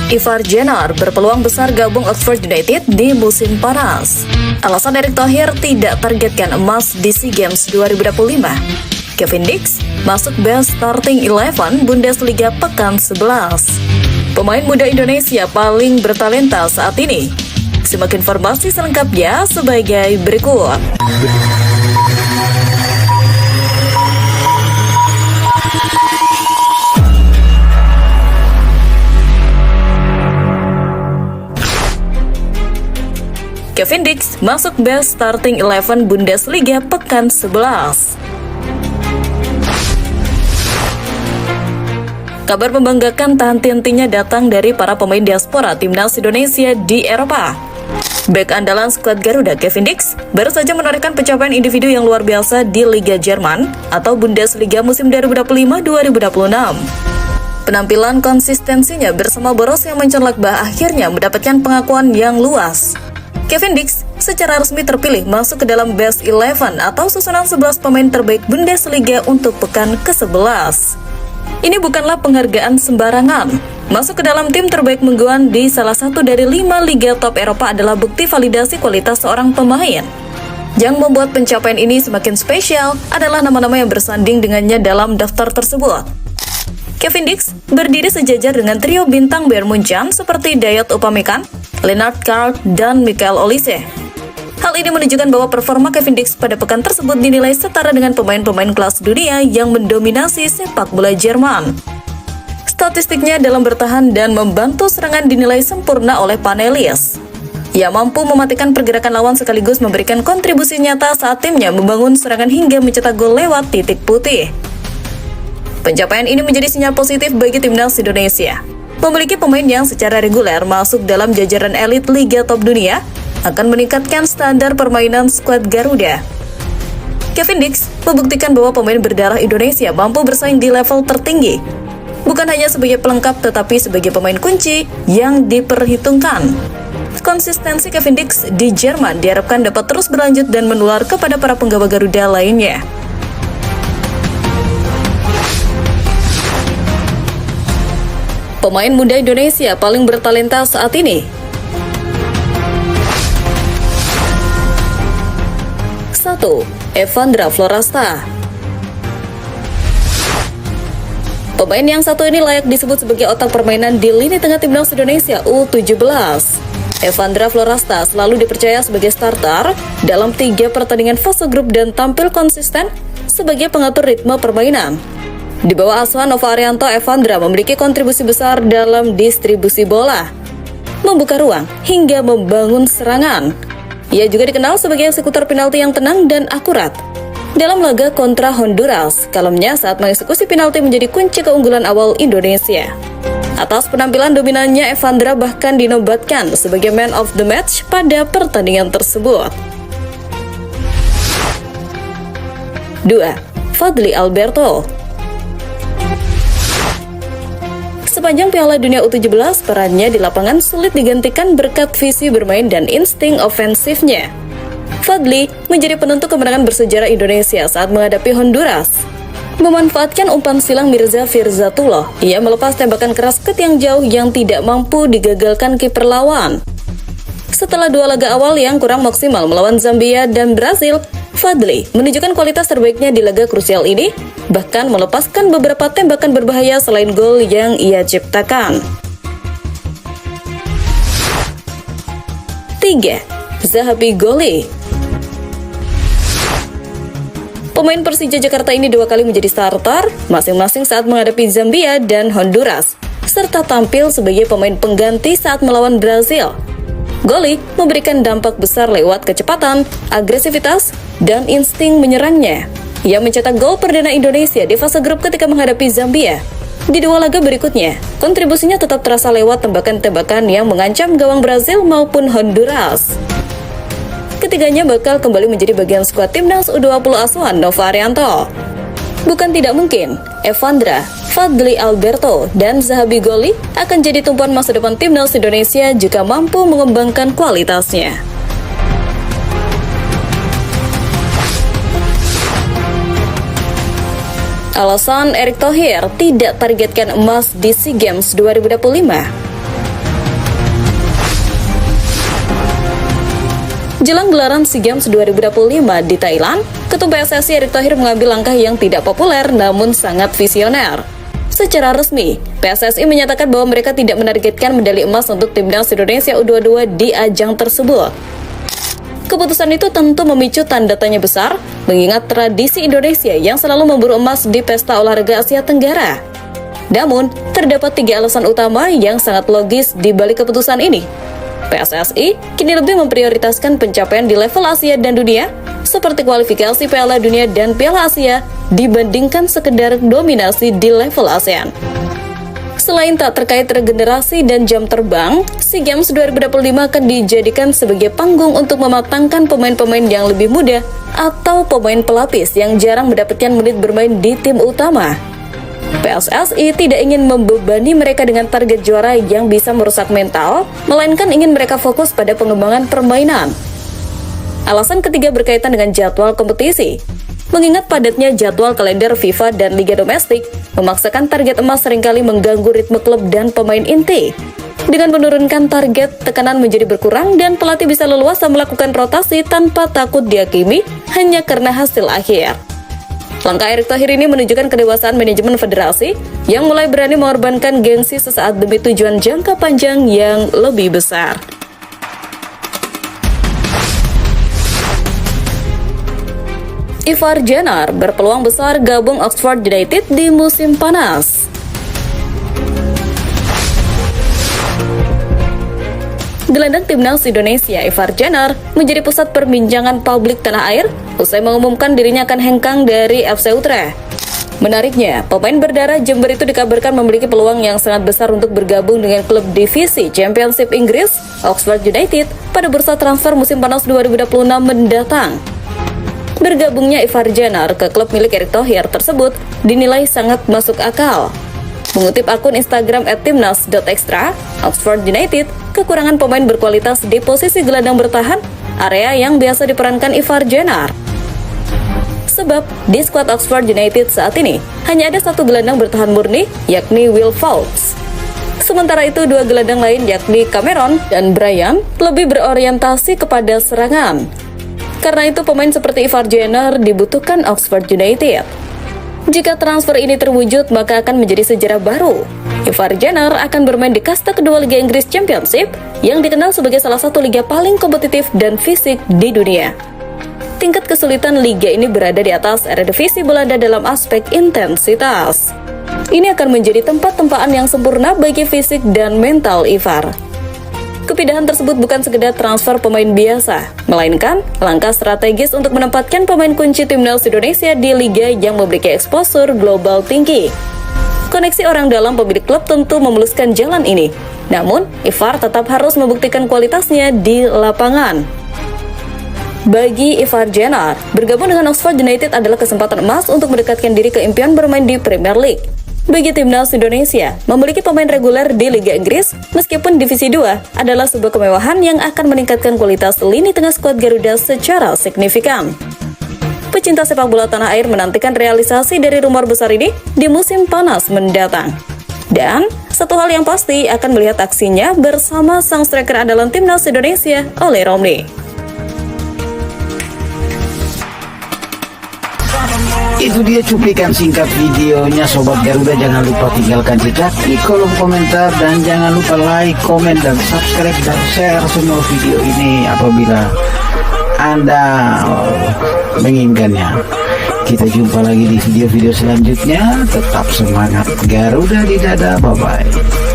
Ivar Jenner berpeluang besar gabung Oxford United di musim panas. Alasan Erick Thohir tidak targetkan emas di SEA Games 2025. Kevin Dix masuk best starting 11 Bundesliga pekan 11. Pemain muda Indonesia paling bertalenta saat ini. Simak informasi selengkapnya sebagai berikut. Kevin Dix masuk best starting 11 Bundesliga pekan 11. Kabar membanggakan tak henti-hentinya datang dari para pemain diaspora timnas Indonesia di Eropa. Bek andalan skuad Garuda Kevin Dix baru saja menorehkan pencapaian individu yang luar biasa di Liga Jerman atau Bundesliga musim 2025-2026. Penampilan konsistensinya bersama Borussia Mönchengladbach akhirnya mendapatkan pengakuan yang luas. Kevin Dix secara resmi terpilih masuk ke dalam Best 11 atau susunan 11 pemain terbaik Bundesliga untuk pekan ke-11. Ini bukanlah penghargaan sembarangan. Masuk ke dalam tim terbaik mingguan di salah satu dari 5 liga top Eropa adalah bukti validasi kualitas seorang pemain. Yang membuat pencapaian ini semakin spesial adalah nama-nama yang bersanding dengannya dalam daftar tersebut. Kevin Dix berdiri sejajar dengan trio bintang Bayern Munchen seperti Dayot Upamecano, Lennart Kjaer, dan Michael Olise. Hal ini menunjukkan bahwa performa Kevin Dix pada pekan tersebut dinilai setara dengan pemain-pemain kelas dunia yang mendominasi sepak bola Jerman. Statistiknya dalam bertahan dan membantu serangan dinilai sempurna oleh panelis. Ia mampu mematikan pergerakan lawan sekaligus memberikan kontribusi nyata saat timnya membangun serangan hingga mencetak gol lewat titik putih. Pencapaian ini menjadi sinyal positif bagi timnas Indonesia. Memiliki pemain yang secara reguler masuk dalam jajaran elit Liga top dunia akan meningkatkan standar permainan skuad Garuda. Kevin Dix membuktikan bahwa pemain berdarah Indonesia mampu bersaing di level tertinggi. Bukan hanya sebagai pelengkap tetapi sebagai pemain kunci yang diperhitungkan. Konsistensi Kevin Dix di Jerman diharapkan dapat terus berlanjut dan menular kepada para penggawa Garuda lainnya. Pemain muda Indonesia paling bertalenta saat ini. 1. Evandra Florasta. Pemain yang satu ini layak disebut sebagai otak permainan di lini tengah timnas Indonesia U17. Evandra Florasta selalu dipercaya sebagai starter dalam 3 pertandingan fase grup dan tampil konsisten sebagai pengatur ritme permainan. Di bawah asuhan Nova Arianto, Evandra memiliki kontribusi besar dalam distribusi bola, membuka ruang, hingga membangun serangan. Ia juga dikenal sebagai eksekutor penalti yang tenang dan akurat. Dalam laga kontra Honduras, kalemnya saat mengeksekusi penalti menjadi kunci keunggulan awal Indonesia. Atas penampilan dominannya, Evandra bahkan dinobatkan sebagai man of the match pada pertandingan tersebut. 2. Fadly Alberto. Sepanjang Piala Dunia U17, perannya di lapangan sulit digantikan berkat visi bermain dan insting ofensifnya. Fadly menjadi penentu kemenangan bersejarah Indonesia saat menghadapi Honduras. Memanfaatkan umpan silang Mirza Firzatullah, ia melepas tembakan keras ke tiang jauh yang tidak mampu digagalkan kiper lawan. Setelah 2 laga awal yang kurang maksimal melawan Zambia dan Brazil, Fadly menunjukkan kualitas terbaiknya di laga krusial ini, bahkan melepaskan beberapa tembakan berbahaya selain gol yang ia ciptakan. 3. Zahabi Goli. Pemain Persija Jakarta ini 2 kali menjadi starter, masing-masing saat menghadapi Zambia dan Honduras, serta tampil sebagai pemain pengganti saat melawan Brazil. Goli memberikan dampak besar lewat kecepatan, agresivitas, dan insting menyerangnya. Ia mencetak gol perdana Indonesia di fase grup ketika menghadapi Zambia. Di 2 laga berikutnya, kontribusinya tetap terasa lewat tembakan-tembakan yang mengancam gawang Brazil maupun Honduras. Ketiganya bakal kembali menjadi bagian skuad timnas U20 asuhan Nova Arianto. Bukan tidak mungkin, Evandra, Fadly Alberto, dan Zahabi Goli akan jadi tumpuan masa depan timnas Indonesia jika mampu mengembangkan kualitasnya. Alasan Erick Thohir tidak targetkan emas di SEA Games 2025. Jelang gelaran SEA Games 2025 di Thailand, Ketum PSSI Erick Thohir mengambil langkah yang tidak populer namun sangat visioner. Secara resmi, PSSI menyatakan bahwa mereka tidak menargetkan medali emas untuk Timnas Indonesia U22 di ajang tersebut. Keputusan itu tentu memicu tanda tanya besar, mengingat tradisi Indonesia yang selalu memburu emas di pesta olahraga Asia Tenggara. Namun, terdapat 3 alasan utama yang sangat logis di balik keputusan ini. PSSI kini lebih memprioritaskan pencapaian di level Asia dan dunia, seperti kualifikasi Piala Dunia dan Piala Asia, dibandingkan sekedar dominasi di level ASEAN. Selain tak terkait regenerasi dan jam terbang, SEA Games 2025 akan dijadikan sebagai panggung untuk mematangkan pemain-pemain yang lebih muda atau pemain pelapis yang jarang mendapatkan menit bermain di tim utama. PSSI tidak ingin membebani mereka dengan target juara yang bisa merusak mental, melainkan ingin mereka fokus pada pengembangan permainan. Alasan ketiga berkaitan dengan jadwal kompetisi. Mengingat padatnya jadwal kalender FIFA dan Liga Domestik, memaksakan target emas seringkali mengganggu ritme klub dan pemain inti. Dengan menurunkan target, tekanan menjadi berkurang dan pelatih bisa leluasa melakukan rotasi tanpa takut dihakimi hanya karena hasil akhir. Langkah Erick Thohir ini menunjukkan kedewasaan manajemen federasi yang mulai berani mengorbankan gengsi sesaat demi tujuan jangka panjang yang lebih besar. Ivar Jenner berpeluang besar gabung Oxford United di musim panas. Gelandang Timnas Indonesia Ivar Jenner menjadi pusat perbincangan publik tanah air usai mengumumkan dirinya akan hengkang dari FC Utrecht. Menariknya, pemain berdarah Jember itu dikabarkan memiliki peluang yang sangat besar untuk bergabung dengan klub divisi Championship Inggris, Oxford United, pada bursa transfer musim panas 2026 mendatang. Bergabungnya Ivar Jenner ke klub milik Erick Thohir tersebut dinilai sangat masuk akal. Mengutip akun Instagram @timnas.extra, Oxford United kekurangan pemain berkualitas di posisi gelandang bertahan, area yang biasa diperankan Ivar Jenner. Sebab di skuad Oxford United saat ini hanya ada satu gelandang bertahan murni, yakni Will Foulds. Sementara itu 2 gelandang lain yakni Cameron dan Brian lebih berorientasi kepada serangan. Karena itu pemain seperti Ivar Jenner dibutuhkan Oxford United. Jika transfer ini terwujud, maka akan menjadi sejarah baru. Ivar Jenner akan bermain di kasta kedua Liga Inggris Championship yang dikenal sebagai salah satu liga paling kompetitif dan fisik di dunia. Tingkat kesulitan liga ini berada di atas Eredivisie Belanda dalam aspek intensitas. Ini akan menjadi tempat tempaan yang sempurna bagi fisik dan mental Ivar. Kepindahan tersebut bukan sekedar transfer pemain biasa, melainkan langkah strategis untuk menempatkan pemain kunci Timnas Indonesia di liga yang memiliki exposure global tinggi. Koneksi orang dalam pemilik klub tentu memuluskan jalan ini, namun Ivar tetap harus membuktikan kualitasnya di lapangan. Bagi Ivar Jenner, bergabung dengan Oxford United adalah kesempatan emas untuk mendekatkan diri ke impian bermain di Premier League. Bagi Timnas Indonesia, memiliki pemain reguler di Liga Inggris, meskipun Divisi 2, adalah sebuah kemewahan yang akan meningkatkan kualitas lini tengah skuad Garuda secara signifikan. Pecinta sepak bola tanah air menantikan realisasi dari rumor besar ini di musim panas mendatang. Dan, satu hal yang pasti akan melihat aksinya bersama sang striker andalan Timnas Indonesia, Oleh Romney. Itu dia cuplikan singkat videonya Sobat Garuda. Jangan lupa tinggalkan jejak di kolom komentar dan jangan lupa like, komen, dan subscribe dan share semua video ini apabila Anda menginginkannya. Kita jumpa lagi di video-video selanjutnya. Tetap semangat Garuda di dada. Bye-bye.